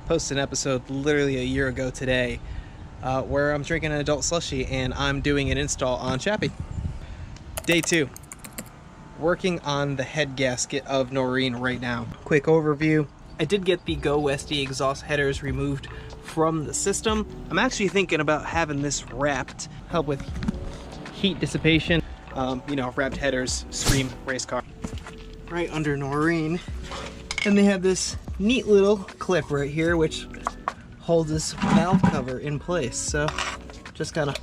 posted an episode literally a year ago today where I'm drinking an adult slushy and I'm doing an install on Chappie. Day 2. Working on the head gasket of Noreen right now. Quick overview. I did get the Go Westy exhaust headers removed from the system. I'm actually thinking about having this wrapped, help with heat dissipation. You know, wrapped headers, scream race car. Right under Noreen. And they have this neat little clip right here which holds this valve cover in place. So just kind of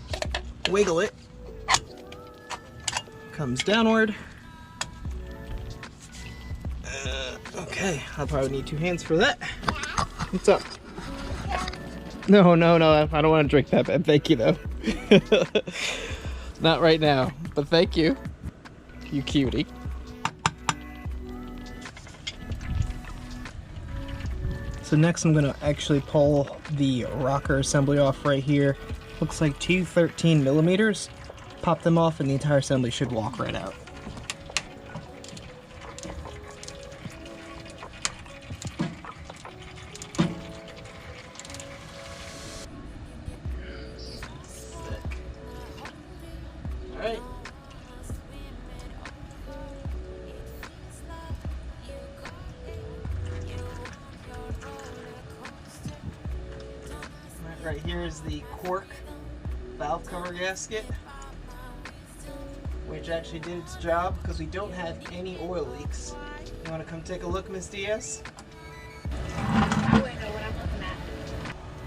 wiggle it. Comes downward. Okay, I'll probably need 2 hands for that. What's up? No, I don't want to drink that bad. Thank you though. Not right now, but thank you. You cutie. So next I'm gonna actually pull the rocker assembly off right here. Looks like 2 13mm. Pop them off and the entire assembly should walk right out. Alright. Right here is the cork valve cover gasket, which actually did its job because we don't have any oil leaks. You want to come take a look, Miss Diaz? I wouldn't know what I'm looking at.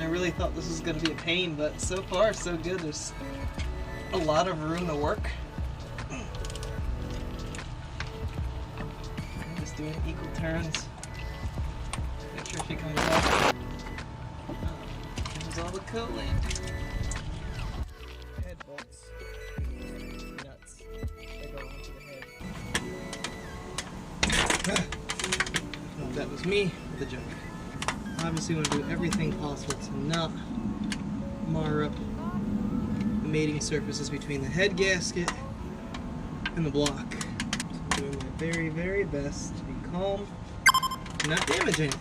I really thought this was going to be a pain, but so far so good. There's a lot of room to work. I'm just doing equal turns. Make sure she comes out. There's all the coolant. Head bolts. Nuts. They go onto the head. Well, that was me with the jug. Obviously, we want to do everything possible to not mar up the mating surfaces between the head gasket and the block. So I'm doing my very, very best to be calm and not damage anything.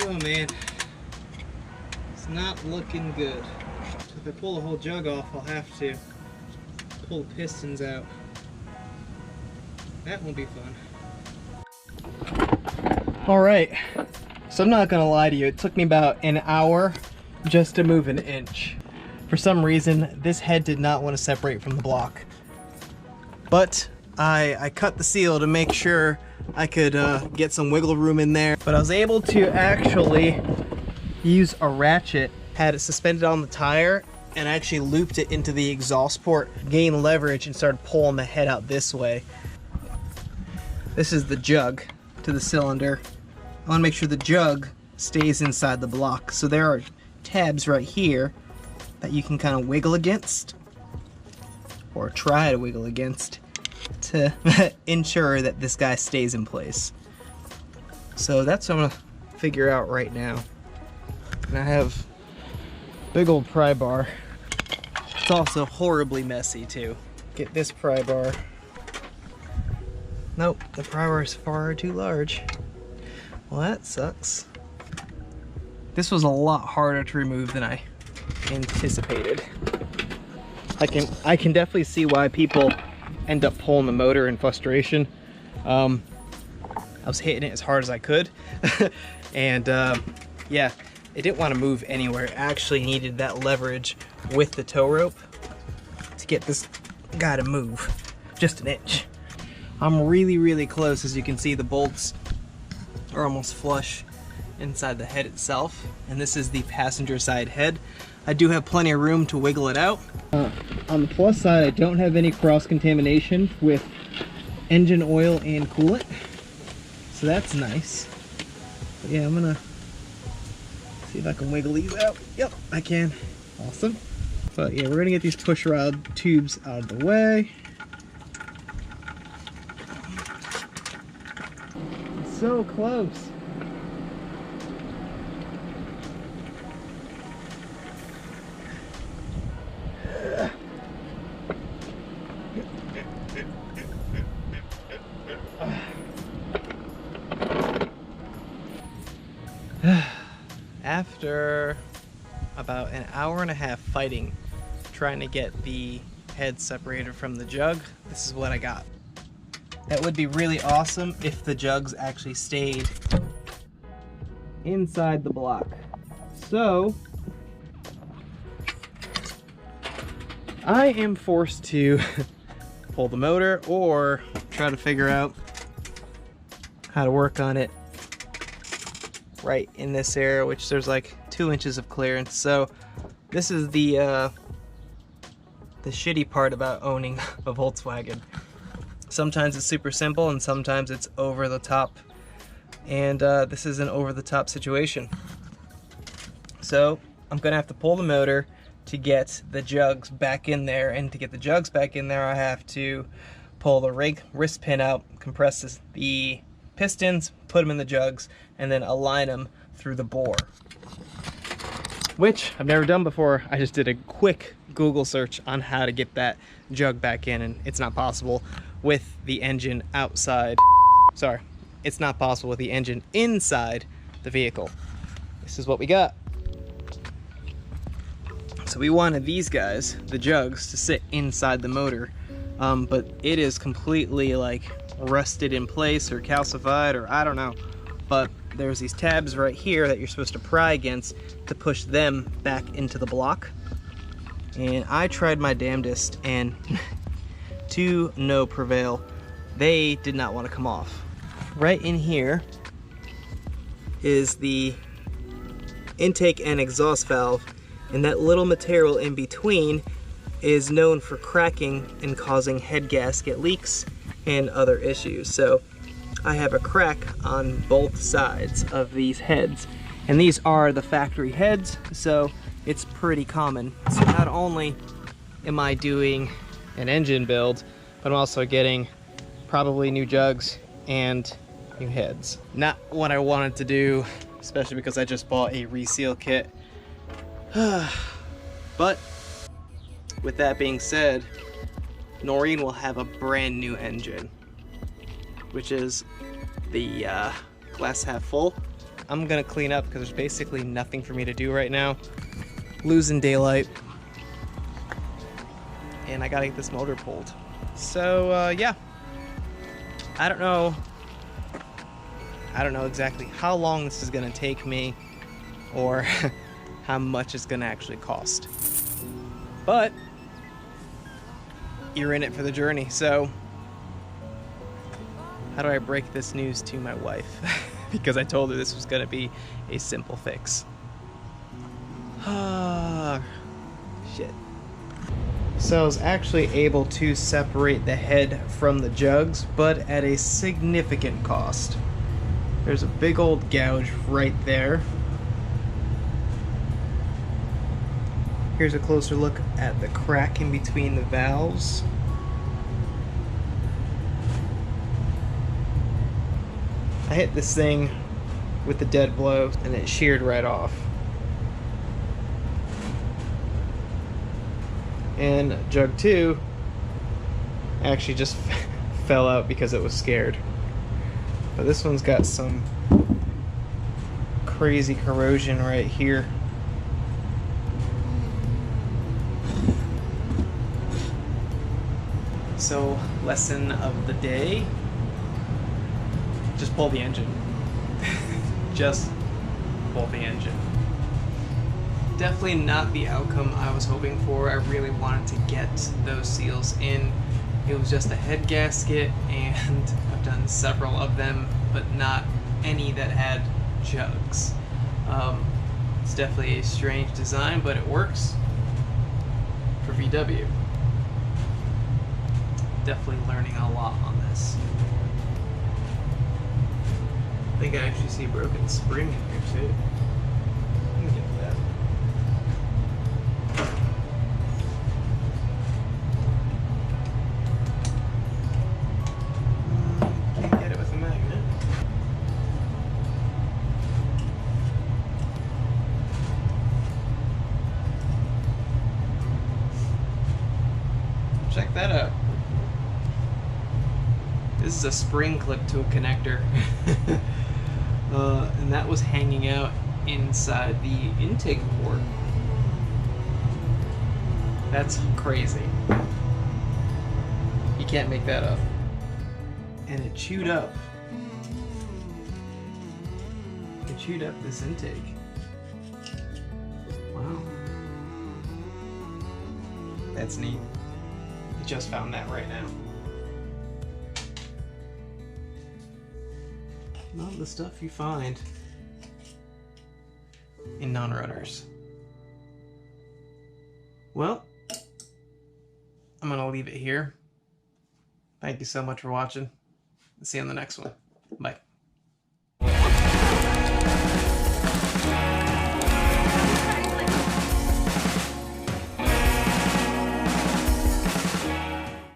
Oh man, it's not looking good. So if I pull the whole jug off, I'll have to pull the pistons out. That won't be fun. Alright, so I'm not gonna lie to you, it took me about an hour just to move an inch. For some reason, this head did not want to separate from the block. But I cut the seal to make sure I could get some wiggle room in there. But I was able to actually use a ratchet, had it suspended on the tire, and I actually looped it into the exhaust port, gained leverage, and started pulling the head out this way. This is the jug to the cylinder. I want to make sure the jug stays inside the block. So there are tabs right here that you can kind of wiggle against, or try to wiggle against, to ensure that this guy stays in place. So that's what I'm gonna figure out right now. And I have big old pry bar. It's also horribly messy too. Get this pry bar. Nope, the pry bar is far too large. Well, that sucks. This was a lot harder to remove than I anticipated. I can definitely see why people end up pulling the motor in frustration. I was hitting it as hard as I could. And yeah, it didn't want to move anywhere. It actually needed that leverage with the tow rope to get this guy to move just an inch. I'm really, really close. As you can see, the bolts are almost flush inside the head itself. And this is the passenger side head. I do have plenty of room to wiggle it out. On the plus side, I don't have any cross-contamination with engine oil and coolant. So that's nice. But yeah, I'm gonna see if I can wiggle these out. Yep, I can. Awesome. But yeah, we're gonna get these push rod tubes out of the way. So close. after about an hour and a half fighting, trying to get the head separated from the jug, this is what I got. That would be really awesome if the jugs actually stayed inside the block. So I am forced to pull the motor or try to figure out how to work on it right in this area, which there's like 2 inches of clearance. So this is the shitty part about owning a Volkswagen. Sometimes it's super simple and sometimes it's over the top, and this is an over the top situation. So I'm gonna have to pull the motor to get the jugs back in there, and to get the jugs back in there I have to pull the wrist pin out, compress the pistons, put them in the jugs, and then align them through the bore, which I've never done before. I just did a quick Google search on how to get that jug back in, and it's not possible with the engine outside. Sorry, it's not possible with the engine inside the vehicle. This is what we got. So we wanted these guys, the jugs, to sit inside the motor, but it is completely like rusted in place or calcified, or I don't know. But there's these tabs right here that you're supposed to pry against to push them back into the block. And I tried my damnedest, and to no prevail, they did not want to come off. Right in here is the intake and exhaust valve, and that little material in between is known for cracking and causing head gasket leaks and other issues. So I have a crack on both sides of these heads, and these are the factory heads, so it's pretty common. So not only am I doing an engine build, but I'm also getting probably new jugs and new heads. Not what I wanted to do, especially because I just bought a reseal kit. But with that being said, Noreen will have a brand new engine, which is the glass half full. I'm gonna clean up because there's basically nothing for me to do right now. Losing daylight, and I gotta get this motor pulled. So yeah, I don't know exactly how long this is gonna take me, or how much it's gonna actually cost, but you're in it for the journey. So how do I break this news to my wife? Because I told her this was gonna be a simple fix. Shit. So I was actually able to separate the head from the jugs, but at a significant cost. There's a big old gouge right there. Here's a closer look at the crack in between the valves. I hit this thing with the dead blow and it sheared right off. And jug 2 actually just fell out because it was scared. But this one's got some crazy corrosion right here. So, lesson of the day, just pull the engine. Just pull the engine. Definitely not the outcome I was hoping for. I really wanted to get those seals in. It was just a head gasket, and I've done several of them, but not any that had jugs. It's definitely a strange design, but it works for VW. Definitely learning a lot on this. I think I actually see a broken spring in here too. Let me get that. Can't get it with a magnet. Check that out. This is a spring clip to a connector. And that was hanging out inside the intake port. That's crazy. You can't make that up. And it chewed up. It chewed up this intake. Wow. That's neat. I just found that right now. Not the stuff you find in non-runners. Well, I'm gonna leave it here. Thank you so much for watching. See you on the next one.